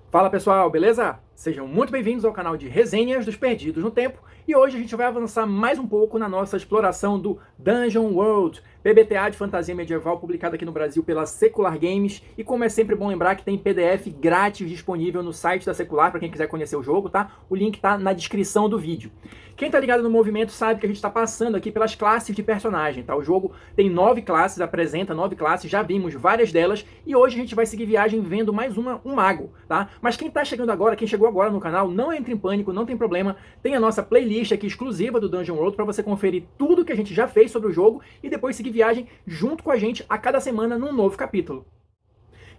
Fala pessoal, beleza? Sejam muito bem-vindos ao canal de Resenhas dos Perdidos no Tempo e hoje a gente vai avançar mais um pouco na nossa exploração do Dungeon World, PBTA de fantasia medieval publicado aqui no Brasil pela Secular Games, e como é sempre bom lembrar que tem PDF grátis disponível no site da Secular para quem quiser conhecer o jogo, tá? O link tá na descrição do vídeo. Quem tá ligado no movimento sabe que a gente tá passando aqui pelas classes de personagem, tá? O jogo tem 9 classes, apresenta 9 classes, já vimos várias delas e hoje a gente vai seguir viagem vendo mais um mago, tá? Mas quem tá chegando agora, quem chegou agora no canal, não entre em pânico, não tem problema, tem a nossa playlist aqui exclusiva do Dungeon World para você conferir tudo que a gente já fez sobre o jogo e depois seguir viagem junto com a gente a cada semana num novo capítulo.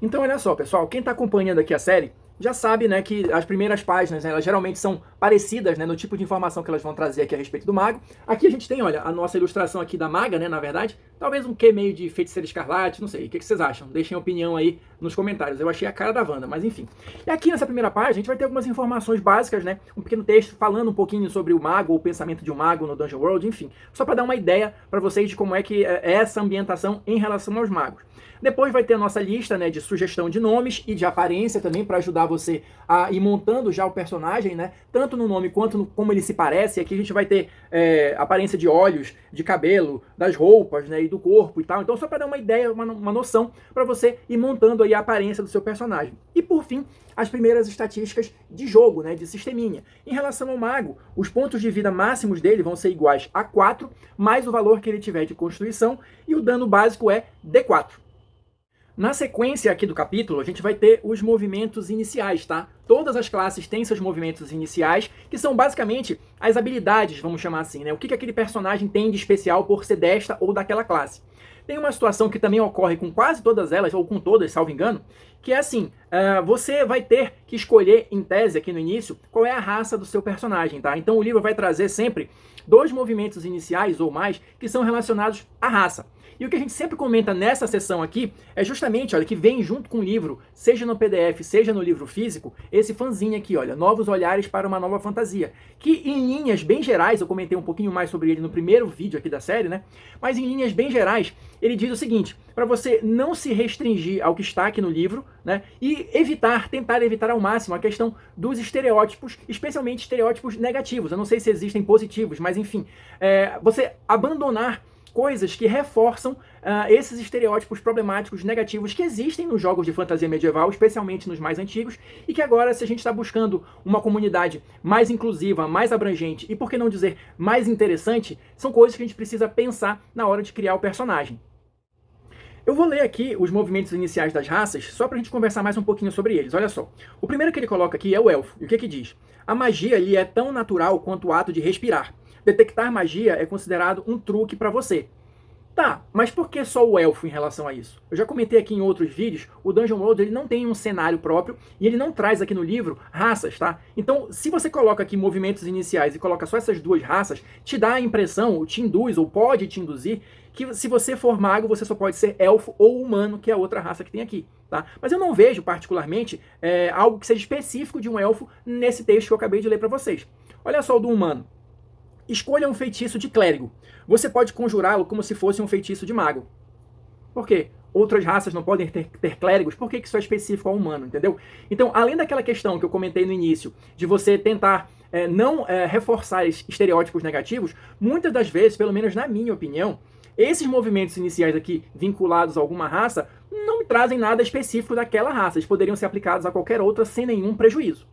Então olha só, pessoal, quem está acompanhando aqui a série já sabe, né, que as primeiras páginas, né, elas geralmente são parecidas, né, no tipo de informação que elas vão trazer aqui a respeito do mago. Aqui a gente tem, olha, a nossa ilustração aqui da maga, né, na verdade, talvez um quê meio de feiticeira escarlate, não sei, o que vocês acham? Deixem a opinião aí nos comentários, eu achei a cara da Wanda, mas enfim. E aqui nessa primeira página a gente vai ter algumas informações básicas, né, um pequeno texto falando um pouquinho sobre o mago, ou o pensamento de um mago no Dungeon World, enfim, só para dar uma ideia para vocês de como é que é essa ambientação em relação aos magos. Depois vai ter a nossa lista, né, de sugestão de nomes e de aparência também para ajudar você a ir montando já o personagem, né, tanto no nome quanto no como ele se parece. Aqui a gente vai ter aparência de olhos, de cabelo, das roupas, né, e do corpo e tal. Então só para dar uma ideia, uma noção para você ir montando aí a aparência do seu personagem. E por fim, as primeiras estatísticas de jogo, né, de sisteminha. Em relação ao mago, os pontos de vida máximos dele vão ser iguais a 4, mais o valor que ele tiver de constituição, e o dano básico é D4. Na sequência aqui do capítulo, a gente vai ter os movimentos iniciais, tá? Todas as classes têm seus movimentos iniciais, que são basicamente as habilidades, vamos chamar assim, né? O que aquele personagem tem de especial por ser desta ou daquela classe. Tem uma situação que também ocorre com quase todas elas, ou com todas, salvo engano, que é assim, você vai ter que escolher, em tese, aqui no início, qual é a raça do seu personagem, tá? Então o livro vai trazer sempre 2 movimentos iniciais ou mais que são relacionados à raça. E o que a gente sempre comenta nessa sessão aqui é justamente, olha, que vem junto com o livro, seja no PDF, seja no livro físico, esse fanzinho aqui, olha, Novos Olhares para uma Nova Fantasia, que em linhas bem gerais, eu comentei um pouquinho mais sobre ele no primeiro vídeo aqui da série, né? Mas em linhas bem gerais, ele diz o seguinte, para você não se restringir ao que está aqui no livro, né? E tentar evitar ao máximo a questão dos estereótipos, especialmente estereótipos negativos. Eu não sei se existem positivos, mas enfim, você abandonar coisas que reforçam esses estereótipos problemáticos negativos que existem nos jogos de fantasia medieval, especialmente nos mais antigos, e que agora, se a gente está buscando uma comunidade mais inclusiva, mais abrangente e, por que não dizer, mais interessante, são coisas que a gente precisa pensar na hora de criar o personagem. Eu vou ler aqui os movimentos iniciais das raças, só para a gente conversar mais um pouquinho sobre eles. Olha só, o primeiro que ele coloca aqui é o elfo. E o que diz? A magia ali é tão natural quanto o ato de respirar. Detectar magia é considerado um truque para você. Tá, mas por que só o elfo em relação a isso? Eu já comentei aqui em outros vídeos, o Dungeon World ele não tem um cenário próprio e ele não traz aqui no livro raças, tá? Então, se você coloca aqui movimentos iniciais e coloca só essas 2 raças, te dá a impressão, ou te induz, ou pode te induzir, que se você for mago, você só pode ser elfo ou humano, que é a outra raça que tem aqui, tá? Mas eu não vejo, particularmente, algo que seja específico de um elfo nesse texto que eu acabei de ler para vocês. Olha só o do humano. Escolha um feitiço de clérigo. Você pode conjurá-lo como se fosse um feitiço de mago. Por quê? Outras raças não podem ter clérigos, por que isso é específico ao humano, entendeu? Então, além daquela questão que eu comentei no início, de você tentar não reforçar estereótipos negativos, muitas das vezes, pelo menos na minha opinião, esses movimentos iniciais aqui vinculados a alguma raça não me trazem nada específico daquela raça. Eles poderiam ser aplicados a qualquer outra sem nenhum prejuízo.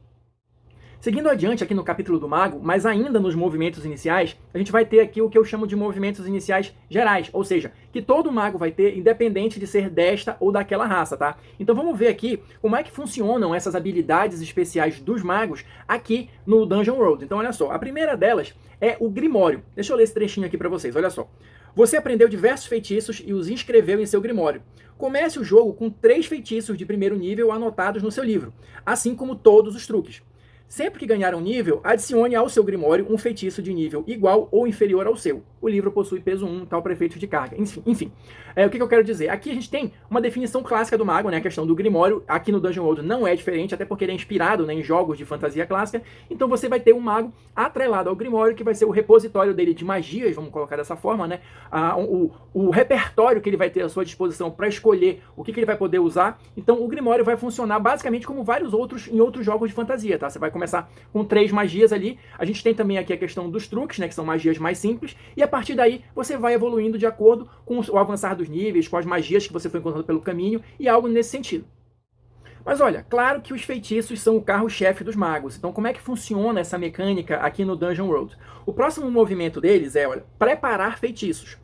Seguindo adiante aqui no capítulo do mago, mas ainda nos movimentos iniciais, a gente vai ter aqui o que eu chamo de movimentos iniciais gerais, ou seja, que todo mago vai ter, independente de ser desta ou daquela raça, tá? Então vamos ver aqui como é que funcionam essas habilidades especiais dos magos aqui no Dungeon World. Então olha só, a primeira delas é o Grimório. Deixa eu ler esse trechinho aqui para vocês, olha só. Você aprendeu diversos feitiços e os inscreveu em seu Grimório. Comece o jogo com 3 feitiços de primeiro nível anotados no seu livro, assim como todos os truques. Sempre que ganhar um nível, adicione ao seu Grimório um feitiço de nível igual ou inferior ao seu. O livro possui peso 1, tal para efeito de carga. Enfim, o que eu quero dizer? Aqui a gente tem uma definição clássica do mago, né? A questão do Grimório. Aqui no Dungeon World não é diferente, até porque ele é inspirado, né, em jogos de fantasia clássica. Então você vai ter um mago atrelado ao Grimório, que vai ser o repositório dele de magias, vamos colocar dessa forma, né? O repertório que ele vai ter à sua disposição para escolher o que ele vai poder usar. Então o Grimório vai funcionar basicamente como vários outros em outros jogos de fantasia, tá? Você vai começar com 3 magias ali. A gente tem também aqui a questão dos truques, né, que são magias mais simples, e a partir daí você vai evoluindo de acordo com o avançar dos níveis, com as magias que você foi encontrando pelo caminho e algo nesse sentido. Mas olha, claro que os feitiços são o carro-chefe dos magos. Então como é que funciona essa mecânica aqui no Dungeon World? O próximo movimento deles é, olha, preparar feitiços.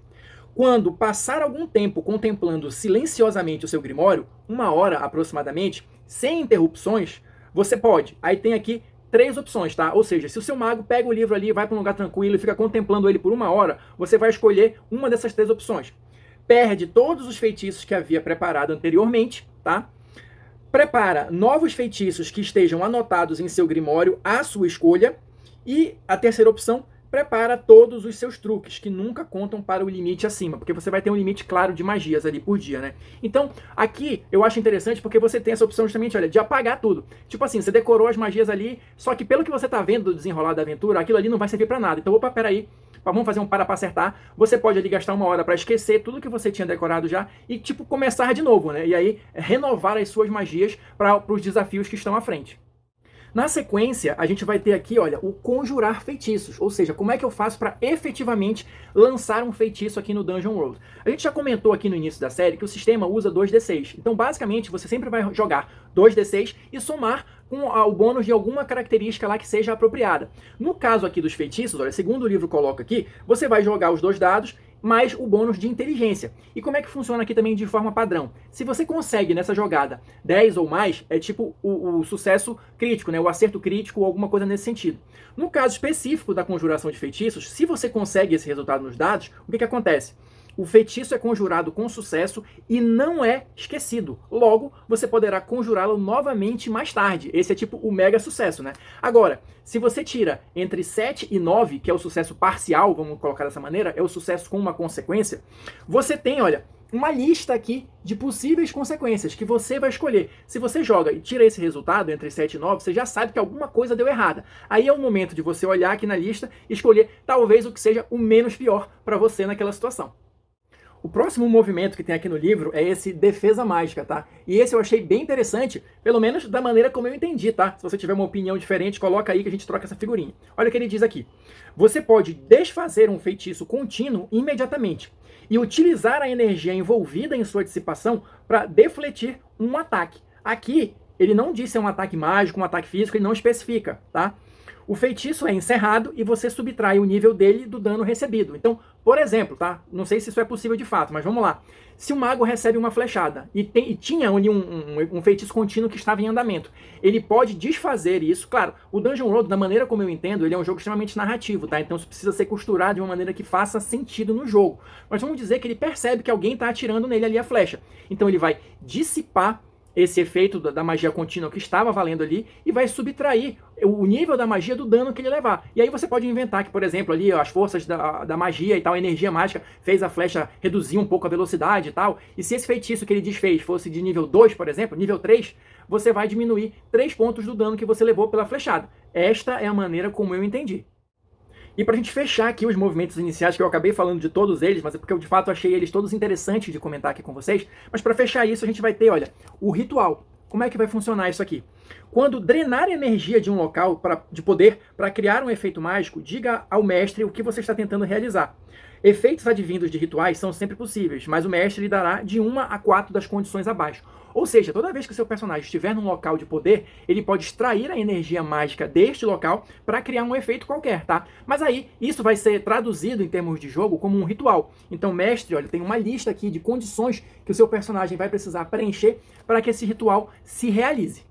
Quando passar algum tempo contemplando silenciosamente o seu Grimório, 1 hora aproximadamente, sem interrupções, você pode. Aí tem aqui 3 opções, tá? Ou seja, se o seu mago pega o livro ali, vai para um lugar tranquilo e fica contemplando ele por 1 hora, você vai escolher uma dessas 3 opções. Perde todos os feitiços que havia preparado anteriormente, tá? Prepara novos feitiços que estejam anotados em seu Grimório à sua escolha. E a terceira opção, prepara todos os seus truques, que nunca contam para o limite acima, porque você vai ter um limite claro de magias ali por dia, né? Então, aqui eu acho interessante porque você tem essa opção justamente, olha, de apagar tudo. Tipo assim, você decorou as magias ali, só que pelo que você tá vendo do desenrolar da aventura, aquilo ali não vai servir para nada. Então, opa, peraí, vamos fazer um para acertar. Você pode ali gastar 1 hora para esquecer tudo que você tinha decorado já e, tipo, começar de novo, né? E aí, renovar as suas magias para os desafios que estão à frente. Na sequência, a gente vai ter aqui, olha, o conjurar feitiços, ou seja, como é que eu faço para efetivamente lançar um feitiço aqui no Dungeon World. A gente já comentou aqui no início da série que o sistema usa 2d6, então basicamente você sempre vai jogar 2d6 e somar com o bônus de alguma característica lá que seja apropriada. No caso aqui dos feitiços, olha, segundo o livro coloca aqui, você vai jogar os 2 dados mais o bônus de inteligência. E como é que funciona aqui também de forma padrão? Se você consegue nessa jogada 10 ou mais, é tipo o sucesso crítico, né? O acerto crítico ou alguma coisa nesse sentido. No caso específico da conjuração de feitiços, se você consegue esse resultado nos dados, o que acontece? O feitiço é conjurado com sucesso e não é esquecido. Logo, você poderá conjurá-lo novamente mais tarde. Esse é tipo o mega sucesso, né? Agora, se você tira entre 7 e 9, que é o sucesso parcial, vamos colocar dessa maneira, é o sucesso com uma consequência, você tem, olha, uma lista aqui de possíveis consequências que você vai escolher. Se você joga e tira esse resultado entre 7 e 9, você já sabe que alguma coisa deu errada. Aí é o momento de você olhar aqui na lista e escolher talvez o que seja o menos pior para você naquela situação. O próximo movimento que tem aqui no livro é esse defesa mágica, tá? E esse eu achei bem interessante, pelo menos da maneira como eu entendi, tá? Se você tiver uma opinião diferente, coloca aí que a gente troca essa figurinha. Olha o que ele diz aqui. Você pode desfazer um feitiço contínuo imediatamente e utilizar a energia envolvida em sua dissipação para defletir um ataque. Aqui, ele não diz se é um ataque mágico, um ataque físico, ele não especifica, tá? O feitiço é encerrado e você subtrai o nível dele do dano recebido. Então, por exemplo, tá? Não sei se isso é possível de fato, mas vamos lá. Se o mago recebe uma flechada e tinha ali um feitiço contínuo que estava em andamento, ele pode desfazer isso. Claro, o Dungeon World, da maneira como eu entendo, ele é um jogo extremamente narrativo, tá? Então isso precisa ser costurado de uma maneira que faça sentido no jogo. Mas vamos dizer que ele percebe que alguém está atirando nele ali a flecha. Então ele vai dissipar esse efeito da magia contínua que estava valendo ali e vai subtrair o nível da magia do dano que ele levar. E aí você pode inventar que, por exemplo, ali as forças da magia e tal, a energia mágica fez a flecha reduzir um pouco a velocidade e tal. E se esse feitiço que ele desfez fosse de nível 2, por exemplo, nível 3, você vai diminuir 3 pontos do dano que você levou pela flechada. Esta é a maneira como eu entendi. E pra gente fechar aqui os movimentos iniciais, que eu acabei falando de todos eles, mas é porque eu de fato achei eles todos interessantes de comentar aqui com vocês, mas para fechar isso a gente vai ter, olha, o ritual. Como é que vai funcionar isso aqui? Quando drenar energia de um local de poder para criar um efeito mágico, diga ao mestre o que você está tentando realizar. Efeitos advindos de rituais são sempre possíveis, mas o mestre lhe dará de 1 a 4 das condições abaixo. Ou seja, toda vez que o seu personagem estiver num local de poder, ele pode extrair a energia mágica deste local para criar um efeito qualquer, tá? Mas aí, isso vai ser traduzido em termos de jogo como um ritual. Então, mestre, olha, tem uma lista aqui de condições que o seu personagem vai precisar preencher para que esse ritual se realize.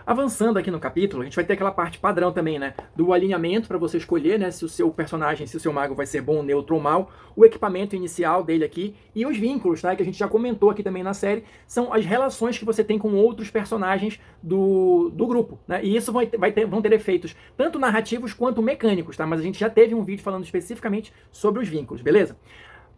Avançando aqui no capítulo, a gente vai ter aquela parte padrão também, né? Do alinhamento para você escolher, né? Se o seu personagem, se o seu mago vai ser bom, neutro ou mal, o equipamento inicial dele aqui e os vínculos, tá? Que a gente já comentou aqui também na série, são as relações que você tem com outros personagens do grupo, né? E isso vão ter efeitos tanto narrativos quanto mecânicos, tá? Mas a gente já teve um vídeo falando especificamente sobre os vínculos, beleza?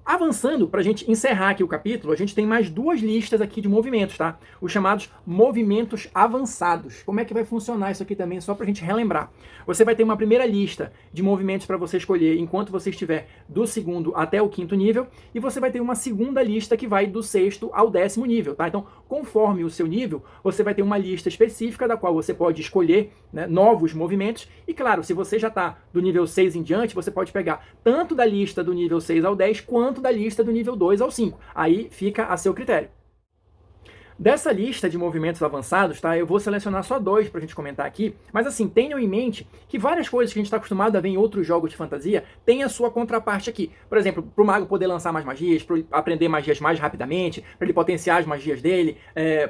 Avançando, para a gente encerrar aqui o capítulo, a gente tem mais duas listas aqui de movimentos, tá? Os chamados movimentos avançados. Como é que vai funcionar isso aqui também, só para a gente relembrar. Você vai ter uma primeira lista de movimentos para você escolher enquanto você estiver do 2º até o 5º nível, e você vai ter uma segunda lista que vai do 6º ao 10º nível, tá? Então, conforme o seu nível, você vai ter uma lista específica da qual você pode escolher, né, novos movimentos, e claro, se você já está do nível 6 em diante, você pode pegar tanto da lista do nível 6 ao 10, quanto da lista do nível 2 ao 5. Aí fica a seu critério. Dessa lista de movimentos avançados, tá? Eu vou selecionar só 2 para a gente comentar aqui, mas assim, tenham em mente que várias coisas que a gente está acostumado a ver em outros jogos de fantasia têm a sua contraparte aqui. Por exemplo, para o mago poder lançar mais magias, para ele aprender magias mais rapidamente, para ele potenciar as magias dele,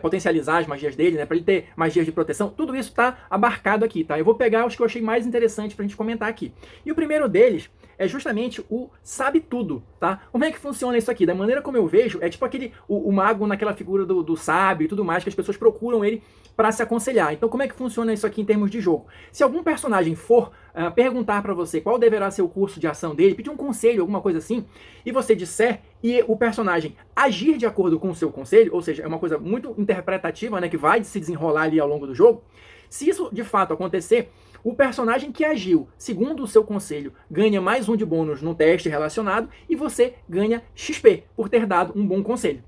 potencializar as magias dele, né? Para ele ter magias de proteção, tudo isso está abarcado aqui, tá? Eu vou pegar os que eu achei mais interessantes para a gente comentar aqui. E o primeiro deles é justamente o sabe tudo, tá? Como é que funciona isso aqui? Da maneira como eu vejo, é tipo o mago naquela figura do sábio e tudo mais, que as pessoas procuram ele para se aconselhar. Então como é que funciona isso aqui em termos de jogo? Se algum personagem for perguntar para você qual deverá ser o curso de ação dele, pedir um conselho, alguma coisa assim, e você disser e o personagem agir de acordo com o seu conselho, ou seja, é uma coisa muito interpretativa, né, que vai se desenrolar ali ao longo do jogo, se isso de fato acontecer, o personagem que agiu segundo o seu conselho ganha mais 1 de bônus no teste relacionado e você ganha XP por ter dado um bom conselho.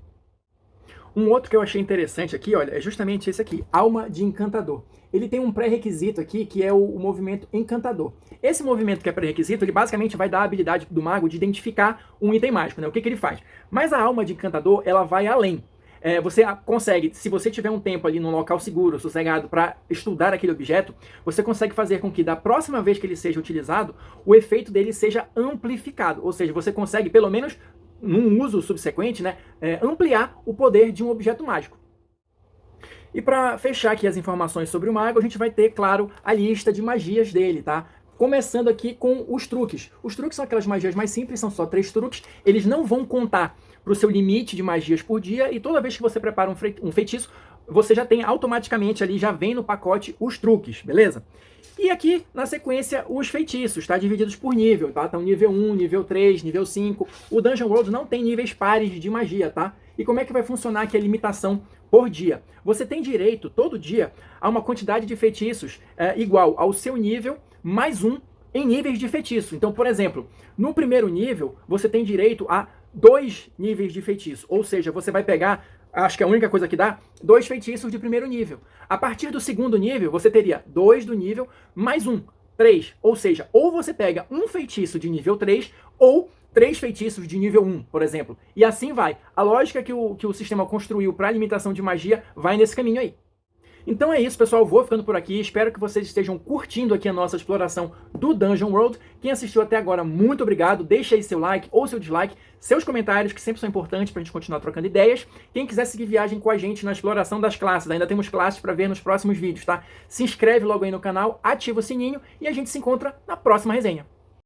Um outro que eu achei interessante aqui, olha, é justamente esse aqui, Alma de Encantador. Ele tem um pré-requisito aqui que é o movimento Encantador. Esse movimento que é pré-requisito, ele basicamente vai dar a habilidade do mago de identificar um item mágico, né? O que ele faz? Mas a Alma de Encantador, ela vai além. Você consegue, se você tiver um tempo ali num local seguro, sossegado, para estudar aquele objeto, você consegue fazer com que da próxima vez que ele seja utilizado, o efeito dele seja amplificado. Ou seja, você consegue, pelo menos num uso subsequente, né, ampliar o poder de um objeto mágico. E para fechar aqui as informações sobre o mago, a gente vai ter, claro, a lista de magias dele, tá? Começando aqui com os truques. Os truques são aquelas magias mais simples, são só 3 truques. Eles não vão contar para o seu limite de magias por dia, e toda vez que você prepara um feitiço, você já tem automaticamente ali, já vem no pacote os truques, beleza? E aqui, na sequência, os feitiços, tá? Divididos por nível, tá? Então nível 1, nível 3, nível 5. O Dungeon World não tem níveis pares de magia, tá? E como é que vai funcionar aqui a limitação por dia? Você tem direito, todo dia, a uma quantidade de feitiços igual ao seu nível, mais 1 em níveis de feitiço. Então, por exemplo, no primeiro nível, você tem direito a 2 níveis de feitiço. Ou seja, você vai pegar, acho que a única coisa que dá, 2 feitiços de primeiro nível. A partir do segundo nível, você teria 2 do nível, mais 1, 3. Ou seja, ou você pega um feitiço de nível 3, ou 3 feitiços de nível 1, por exemplo. E assim vai. A lógica que o sistema construiu para a limitação de magia vai nesse caminho aí. Então é isso, pessoal, vou ficando por aqui, espero que vocês estejam curtindo aqui a nossa exploração do Dungeon World. Quem assistiu até agora, muito obrigado, deixa aí seu like ou seu dislike, seus comentários, que sempre são importantes pra gente continuar trocando ideias. Quem quiser seguir viagem com a gente na exploração das classes, ainda temos classes para ver nos próximos vídeos, tá? Se inscreve logo aí no canal, ativa o sininho e a gente se encontra na próxima resenha.